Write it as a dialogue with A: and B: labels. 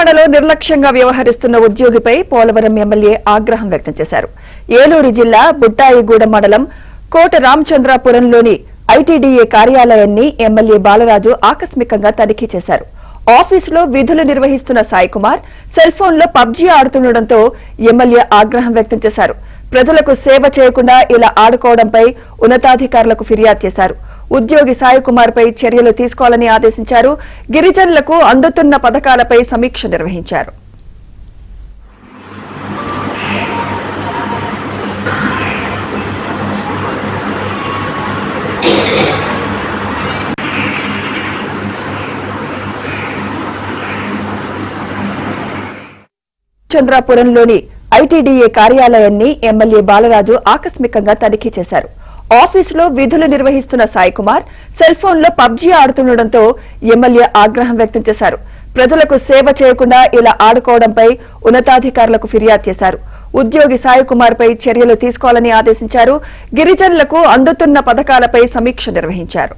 A: విజయవాడలో నిర్లక్ష్యంగా వ్యవహరిస్తున్న ఉద్యోగిపై పోలవరం ఎమ్మెల్యే ఆగ్రహం వ్యక్తం చేశారు. ఏలూరు జిల్లా బుట్టాయిగూడెం మండలం కోట రామచంద్రాపురంలోని ఐటీడీఏ కార్యాలయాన్ని ఎమ్మెల్యే బాలరాజు ఆకస్మికంగా తనిఖీ చేశారు. ఆఫీసులో విధులు నిర్వహిస్తున్న సాయి కుమార్ సెల్ ఫోన్లో పబ్జీ ఆడుతుండటంతో ఎమ్మెల్యే ఆగ్రహం వ్యక్తం చేశారు. ప్రజలకు సేవ చేయకుండా ఇలా ఆడుకోవడంపై ఉన్నతాధికారులకు ఫిర్యాదు చేశారు. ఉద్యోగి సాయి కుమార్ పై చర్యలు తీసుకోవాలని ఆదేశించారు. గిరిజనులకు అందుతున్న పథకాలపై సమీక్ష నిర్వహించారు. చంద్రాపురంలోని ఐటీడీఏ కార్యాలయాన్ని ఎమ్మెల్యే బాలరాజు ఆకస్మికంగా తనిఖీ చేశారు. ఆఫీసులో విధులు నిర్వహిస్తున్న సాయి కుమార్ సెల్ ఫోన్లో పబ్జీ ఆడుతుండటంతో ఎమ్మెల్యే ఆగ్రహం వ్యక్తం చేశారు. ప్రజలకు సేవ చేయకుండా ఇలా ఆడుకోవడంపై ఉన్నతాధికారులకు ఫిర్యాదు చేశారు. ఉద్యోగి సాయి కుమార్ పై చర్యలు తీసుకోవాలని ఆదేశించారు. గిరిజనులకు అందుతున్న పథకాలపై సమీక్ష నిర్వహించారు.